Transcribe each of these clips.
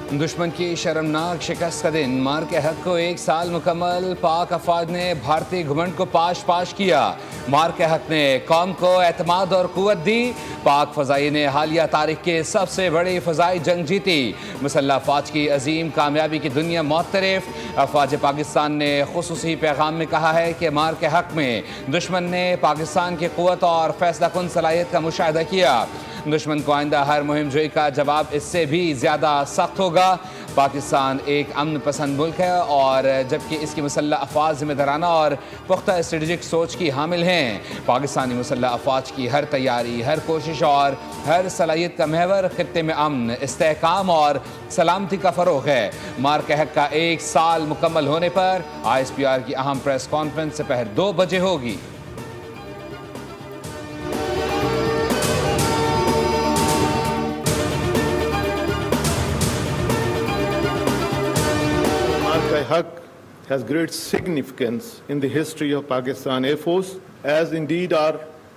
दुश्मन की शर्मनाक शिकस्त का दिन। मार के हक को 1 साल मुकम्मल। पाक अफवाज ने भारतीय घुमंड को पाश पाश किया। मार के हक ने कौम को एतमाद और कुव्वत दी। पाक फ़ज़ाई ने हालिया तारीख के सबसे बड़ी फ़ज़ाई जंग जीती। मुसल्लह अफवाज की अजीम कामयाबी की दुनिया मुअत्तरिफ। अफवाज पाकिस्तान ने खुसूसी पैगाम में कहा है कि मार के हक में दुश्मन ने पाकिस्तान की कुव्वत और फैसला कुन सलाहियत का मुशाहिदा किया। दुश्मन को आइंदा हर मुहिम जोई का जवाब इससे भी ज़्यादा सख्त होगा। पाकिस्तान एक अमन पसंद मुल्क है और जबकि इसकी मुसल्लह अफवाज जिम्मेदाराना और पुख्ता स्ट्रेटजिक सोच की हामिल हैं। पाकिस्तानी मुसल्लह अफवाज की हर तैयारी, हर कोशिश और हर सलाहियत का महवर खित्ते में अमन, इस्तेहकाम और सलामती का फ़रोग़ है। मार के हक का 1 साल मुकम्मल होने पर ISPR की अहम प्रेस कॉन्फ्रेंस दोपहर 2 बजे होगी। Haq has great significance in the history of Pakistan Air Force, as indeed our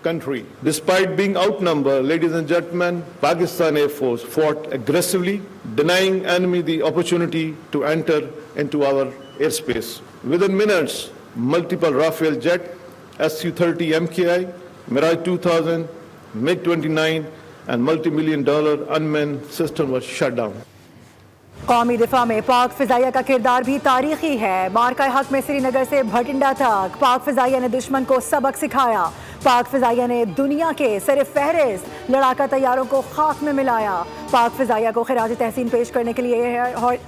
country. Despite being outnumbered, ladies and gentlemen, Pakistan Air Force fought aggressively, denying enemy the opportunity to enter into our airspace. Within minutes, multiple Rafale jet, Su-30 MKI, Mirage 2000, MiG-29 and multi-million-dollar unmanned system was shut down. कौमी दिफा में पाक फ़िज़ाइया का किरदार भी तारीखी है। मारका हक में श्रीनगर से भटिंडा तक पाक फ़िज़ाइया ने दुश्मन को सबक सिखाया। पाक फ़िज़ाइया ने दुनिया के सिर्फ फहरिस्त लड़ाका तैयारों को खाक में मिलाया। पाक फ़िज़ाइया को खिराज तहसीन पेश करने के लिए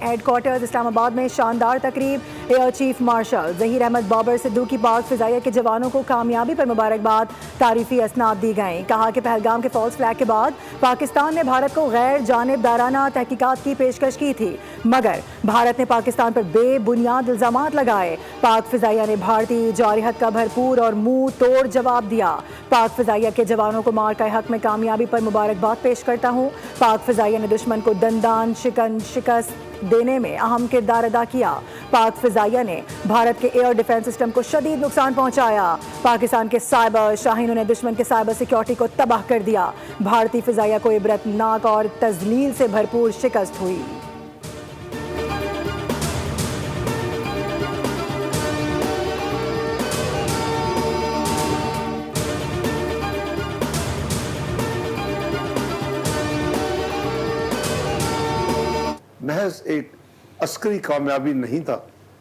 हेडक्वार्टर्स इस्लामाबाद में शानदार तकरीब। Air chief marshal Zaheer Ahmed Babar Sidhu की पाक फ़िज़ाइया के जवानों को कामयाबी पर मुबारकबाद, तारीफ़ी असनाद दी गई। कहा कि पहलगाम के फॉल्स फ्लैग के बाद पाकिस्तान ने भारत को गैर जानिबदाराना तहकीकात की पेशकश की थी, मगर भारत ने पाकिस्तान पर बेबुनियाद इल्ज़ामात लगाए। पाक फ़िज़ाइया ने भारतीय जारहत का भरपूर और मुंह तोड़ जवाब दिया। पाक फ़िज़ाइया के जवानों को मार का हक में कामयाबी पर मुबारकबाद पेश करता हूँ। पाक फ़िज़ाइया ने दुश्मन को दंदान शिकस्त देने में अहम किरदार अदा किया। पाक फ़िज़ाइया ने भारत के एयर डिफेंस सिस्टम को शदीद नुकसान पहुंचाया। पाकिस्तान के साइबर शाहीनों ने दुश्मन के साइबर सिक्योरिटी को तबाह कर दिया। भारतीय फ़िज़ाइया को इबरतनाक और तज़लील से भरपूर शिकस्त हुई। महज एक अस्करी कामयाबी नहीं था।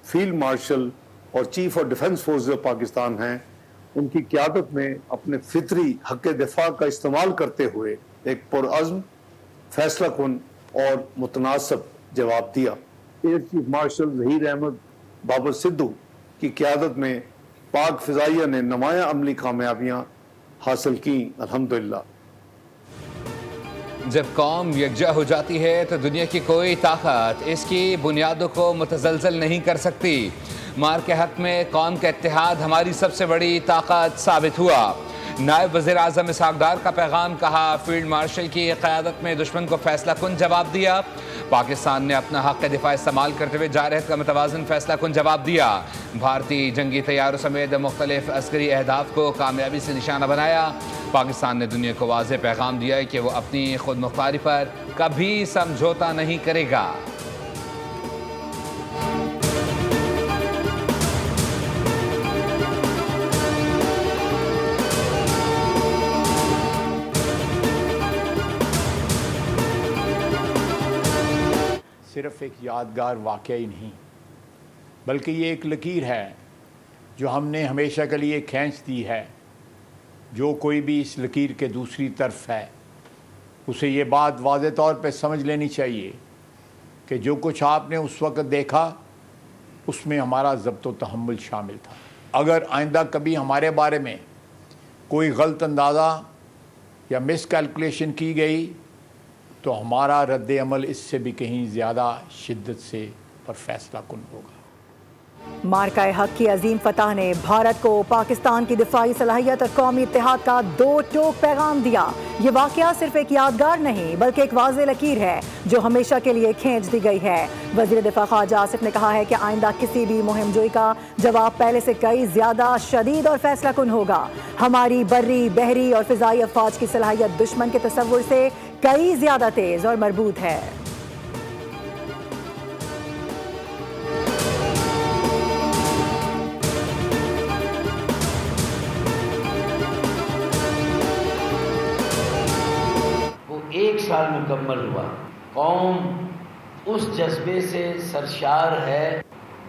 फील्ड मार्शल और chief of defence forces of Pakistan हैं, उनकी क़यादत में अपने फितरी हक़ दिफा का इस्तेमाल करते हुए एक पुरअज़्म, फैसला कुन और मुतनासिब जवाब दिया। Air chief marshal Zaheer Ahmed Babar Sidhu की क़यादत में पाक फ़िज़ाइया ने नुमायां अमली कामयाबियाँ हासिल की, अल्हम्दुलिल्लाह। जब कौम यकजा हो जाती है तो दुनिया की कोई ताकत इसकी बुनियादों को मुतज़लज़ल नहीं कर सकती। मार के हक में कौम का इत्तेहाद हमारी सबसे बड़ी ताकत साबित हुआ। नायब वज़ीर आज़म इसहाक़ डार का पैगाम। कहा, फील्ड मार्शल की क़यादत में दुश्मन को फैसला कुन जवाब दिया। पाकिस्तान ने अपना हक़ दिफा इस्तेमाल करते हुए जारहत का मुतवाज़न फैसला कुन जवाब दिया। भारतीय जंगी तैयारों समेत मुख्तलिफ अस्करी अहदाफ को कामयाबी से निशाना बनाया। पाकिस्तान ने दुनिया को वाज़ेह पैगाम दिया है कि वो अपनी खुद मुख्तारी पर कभी समझौता नहीं करेगा। सिर्फ एक यादगार वाक़या ही नहीं, बल्कि ये एक लकीर है जो हमने हमेशा के लिए खींच दी है। जो कोई भी इस लकीर के दूसरी तरफ है, उसे ये बात वाज़ेह तौर पे समझ लेनी चाहिए कि जो कुछ आपने उस वक़्त देखा उसमें हमारा ज़ब्त व तहम्मुल शामिल था। अगर आइंदा कभी हमारे बारे में कोई गलत अंदाज़ा या मिस कैलकुलेशन की गई तो हमारा रद्द अमल इससे भी कहीं ज़्यादा शिद्दत से पर फैसला कुन होगा। मारका हक की अजीम फतह ने भारत को पाकिस्तान की दिफाई सलाहियत और कौमी इत्तेहाद का दो टोक पैगाम दिया। ये वाक़या सिर्फ एक यादगार नहीं बल्कि एक वाज़ेह लकीर है जो हमेशा के लिए खींच दी गई है। वज़ीर दिफा ख्वाजा आसिफ ने कहा है कि आइंदा किसी भी मुहिम जोई का जवाब पहले से कई ज़्यादा शदीद और फैसला कुन होगा। हमारी बर्री, बहरी और फ़िज़ाई अफवाज की सलाहियत दुश्मन के तसव्वुर से कई ज़्यादा तेज़ और मरबूत है। साल मुकम्मल हुआ। कौम उस जज्बे से सरशार है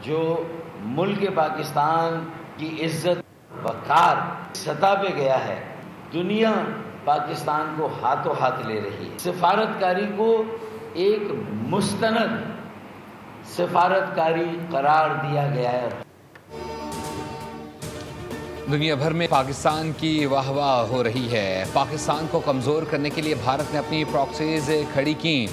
जो मुल्क पाकिस्तान की इज्जत वक़ार सतह पे गया है। दुनिया पाकिस्तान को हाथों हाथ ले रही है। सफारतकारी को एक मुस्तनद सफारतकारी करार दिया गया है। दुनिया भर में पाकिस्तान की वाहवाह हो रही है। पाकिस्तान को कमज़ोर करने के लिए भारत ने अपनी प्रॉक्सीज खड़ी की।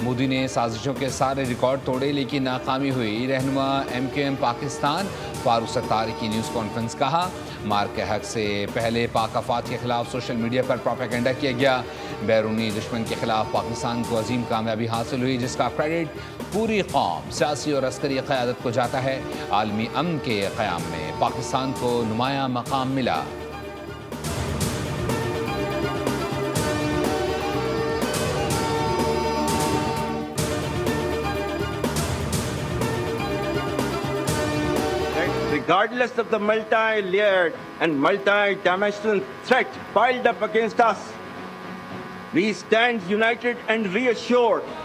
मोदी ने साजिशों के सारे रिकॉर्ड तोड़े लेकिन नाकामी हुई। रहनुमा MQM पाकिस्तान फारूक सत्तार की न्यूज़ कॉन्फ्रेंस। कहा मार के हक से पहले पाक अफवाद के खिलाफ सोशल मीडिया पर प्रोपेगेंडा किया गया। बैरूनी दुश्मन के खिलाफ पाकिस्तान को अजीम कामयाबी हासिल हुई जिसका क्रेडिट पूरी कौम सियासी और अस्करी क़यादत को जाता है। आलमी अमन के क़याम में पाकिस्तान को नुमाया मकाम मिला। Regardless of the multi-layered and multi-dimensional threat piled up against us, we stand united and reassured.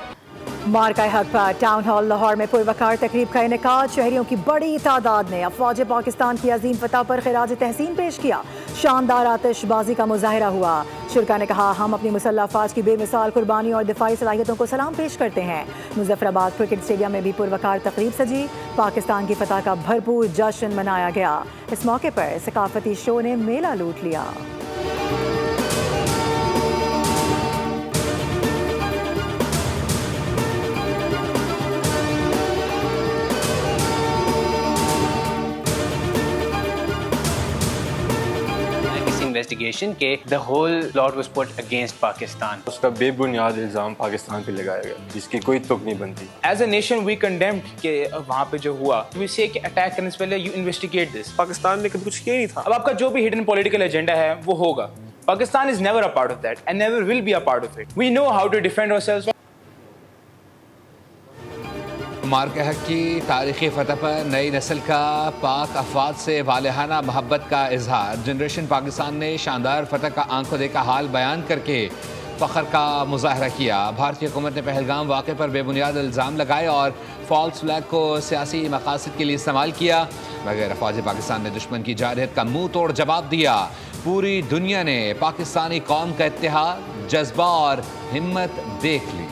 मार्का हक पर टाउन हॉल लाहौर में पुरवकार तकरीब का इनेकाद। शहरियों की बड़ी तादाद ने अफवाज पाकिस्तान की अजीम फतह पर खिराज तहसीन पेश किया। शानदार आतिशबाजी का मुजाहिरा हुआ। शुरका ने कहा हम अपनी मुसल्लह अफवाज की बेमिसाल कुर्बानी और दिफाई सलाहियतों को सलाम पेश करते हैं। मुजफ्फराबाद क्रिकेट स्टेडियम में भी पुरवकार तकरीब सजी। पाकिस्तान की फतह का भरपूर जश्न मनाया गया। इस मौके पर सकाफती शो ने मेला लूट लिया। investigation के the whole plot was put against Pakistan. उसका बेबुनियाद इल्जाम पाकिस्तान पे लगाया गया जिसकी कोई तुक नहीं बनती। As a nation we condemned कि वहाँ पे जो हुआ we say कि अटैक करने से पहले you investigate this. पाकिस्तान ने कभी कुछ किया नहीं था। अब आपका जो भी हिडन पॉलिटिकल एजेंडा है वो होगा। Pakistan is never a part of that and never will be a part of it. We know how to defend ourselves. मार के हक की तारीख़ी फतह पर नई नस्ल का पाक अफवाद से वालिहाना मोहब्बत का इजहार। जनरेशन पाकिस्तान ने शानदार फतह का आंखों देखा हाल बयान करके फ़ख्र का मुजाहरा किया। भारतीय हुकूमत ने पहलगाम वाक़े पर बेबुनियाद इल्ज़ाम लगाए और फॉल्स फ्लैग को सियासी मकासद के लिए इस्तेमाल किया, मगर अफवाज पाकिस्तान ने दुश्मन की जारहत का मुंह तोड़ जवाब दिया। पूरी दुनिया ने पाकिस्तानी कौम का इत्तेहाद, जज्बा और हिम्मत देख ली।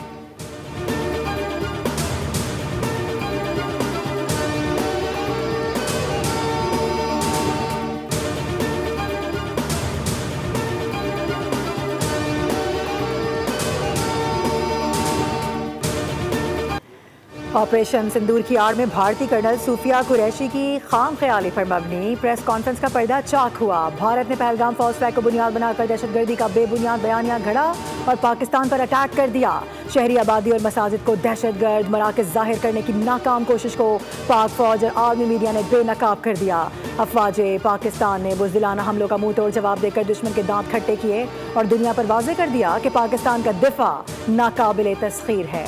ऑपरेशन सिंदूर की आड़ में भारतीय कर्नल सूफिया कुरैशी की खाम ख्याली पर मबनी प्रेस कॉन्फ्रेंस का पर्दा चाक हुआ। भारत ने पहलगाम फॉल्स फ्लैग को बुनियाद बनाकर दहशतगर्दी का बेबुनियाद बयानिया घड़ा और पाकिस्तान पर अटैक कर दिया। शहरी आबादी और मसाजिद को दहशतगर्द मराकज़ जाहिर करने की नाकाम कोशिश को पाक फौज और आलमी मीडिया ने बेनकाब कर दिया। अफवाज पाकिस्तान ने बुज़दिलाना हमलों का मुंह तोड़ जवाब देकर दुश्मन के दांत खट्टे किए और दुनिया पर वाज़े कर दिया कि पाकिस्तान का दिफा नाकाबिले तस्खीर है।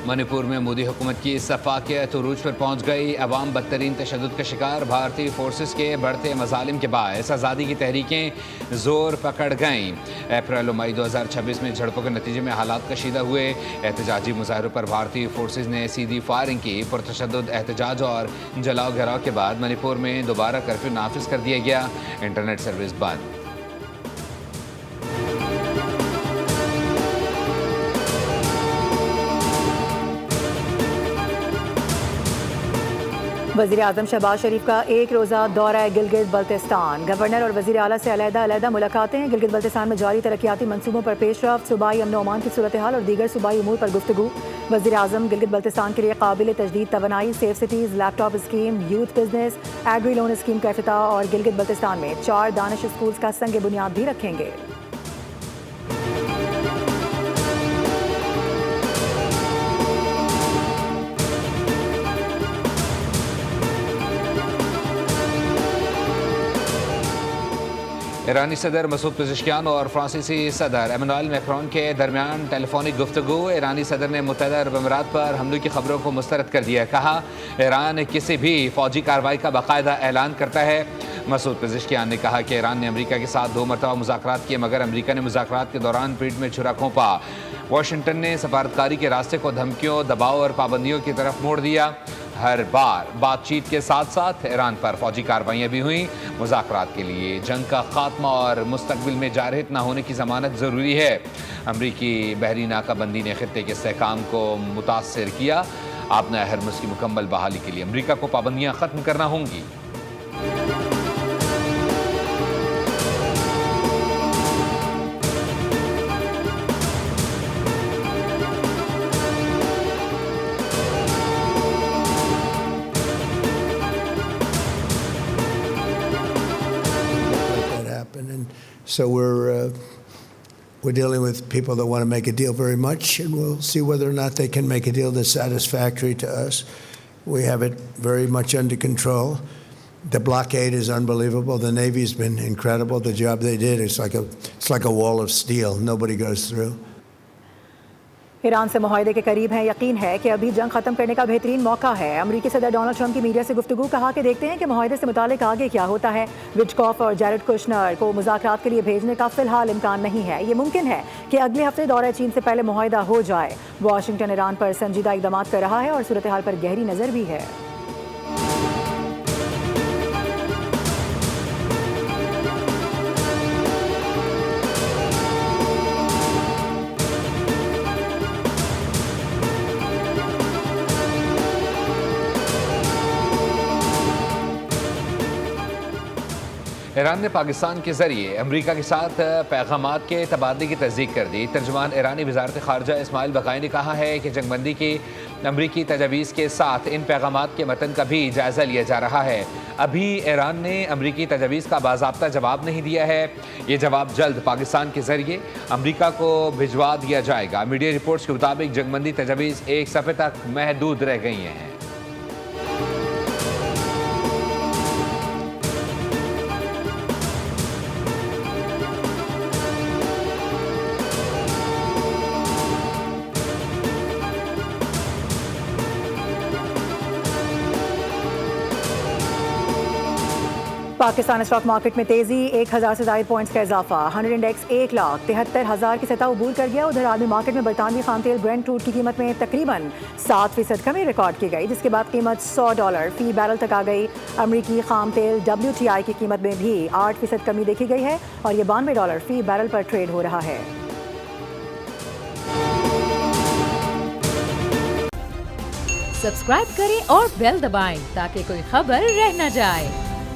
मणिपुर में मोदी हुकूमत की सफाकियत उरूज पर पहुंच गई। अवाम बदतरीन तशद्दुद का शिकार। भारतीय फोर्सेस के बढ़ते मजालिम के बायस आज़ादी की तहरीकें जोर पकड़ गईं। अप्रैल और मई 2026 में झड़पों के नतीजे में हालात कशीदा हुए। एहतजाजी मुजाहरों पर भारतीय फोर्सेस ने सीधी फायरिंग की। पुरतशद्दुद एहतजाज और जलाओ घराव के बाद मणिपुर में दोबारा कर्फ्यू नाफिज कर दिया गया। इंटरनेट सर्विस बंद। वज़ीर आज़म शहबाज शरीफ का एक रोज़ा दौरा गिलगित बल्तिस्तान। गवर्नर और वज़ीर आला से अलग-अलग मुलाकातें। गिलगित बल्तिस्तान में जारी तरक्याती मंसूबों पर पेशरफ्त, सूबाई अमन अमान की सूरत हाल और दीगर सूबाई उमूर पर गुफ्तगू। वज़ीर आज़म गिलगित बल्तिस्तान के लिए काबिल तजदीद तवानाई, safe cities, laptop scheme, youth business, agri loan scheme का इफ्तिताह और गिलगित बल्तिस्तान में 4 दानिश स्कूल्स का संग बुनियाद भी रखेंगे। ईरानी सदर मसूद पेज़ेश्कियान और फ्रांसीसी सदर इमैनुएल मैक्रोन के दरमियान टेलीफोनिक गुफ्तगू। ईरानी सदर ने मुत्तहदा अरब अमीरात पर हमले की खबरों को मुस्तरद कर दिया। कहा, ईरान किसी भी फौजी कार्रवाई का बाकायदा ऐलान करता है। मसूद पेज़ेश्कियान ने कहा कि ईरान ने अमरीका के साथ 2 मरतबा मुज़ाकरात किए, मगर अमरीका ने मुज़ाकरात के दौरान पीठ में छुरा घोंपा। वाशिंगटन ने सफारतकारी के रास्ते को धमकियों, दबाव और पाबंदियों की तरफ मोड़ दिया। हर बार बातचीत के साथ साथ ईरान पर फौजी कार्रवाइयाँ भी हुई। मुज़ाकरात के लिए जंग का खात्मा और मुस्तकबिल में जारहित न होने की ज़मानत ज़रूरी है। अमरीकी बहरी नाकाबंदी ने खित्ते के इस्तेहकाम को मुतासर किया। आपना हरमुज़ की मुकम्मल बहाली के लिए अमरीका को पाबंदियाँ ख़त्म करना होंगी। So we're dealing with people that want to make a deal very much, and we'll see whether or not they can make a deal that's satisfactory to us. We have it very much under control. The blockade is unbelievable. The Navy's been incredible. The job they did, it's like a wall of steel. Nobody goes through. Iran से मुआहदे के करीब हैं। यकीन है कि अभी जंग खत्म करने का बेहतरीन मौका है। अमरीकी सदर डोनाल्ड ट्रंप की मीडिया से गुफ्तगू। कहा कि देखते हैं कि मुआहदे से मुतालिक आगे क्या होता है। विटकॉफ और जैरेड कुशनर को मुज़ाकरात के लिए भेजने का फिलहाल इम्कान नहीं है। ये मुमकिन है कि अगले हफ्ते दौरे चीन से पहले मुआहदा हो जाए। वाशिंगटन ईरान पर संजीदा इक़दाम कर रहा है और सूरत हाल पर गहरी नज़र भी है। ईरान ने पाकिस्तान के जरिए अमरीका के साथ पैगामात के तबादले की तस्दीक कर दी। तर्जुमान ईरानी वज़ारत ख़ारजा इस्माइल बक़ाई ने कहा है कि जंगबंदी की अमरीकी तजावीज़ के साथ इन पैगामात के मतन का भी जायज़ा लिया जा रहा है। अभी ईरान ने अमरीकी तजावीज़ का बाज़ाब्ता जवाब नहीं दिया है। ये जवाब जल्द पाकिस्तान के जरिए अमरीका को भिजवा दिया जाएगा। मीडिया रिपोर्ट्स के मुताबिक जंगबंदी तजावीज़ एक सफ़े तक महदूद रह गई हैं। पाकिस्तान स्टॉक मार्केट में तेजी। 1000 से ज़ायद पॉइंट्स का इजाफा। 100 इंडेक्स 1,73,000 की सतह अबूर कर गया। उधर आलमी मार्केट में बरतानवी खाम तेल ब्रेंट क्रूड की कीमत में तकरीबन 7% कमी रिकॉर्ड की गई, जिसके बाद कीमत $100 फी बैरल तक आ गई। अमरीकी खाम तेल WTI की कीमत में भी 8% कमी देखी गई है और ये $92 फी बैरल पर ट्रेड हो रहा है। सब्सक्राइब करें और बेल दबाएं ताकि कोई खबर रह न जाए।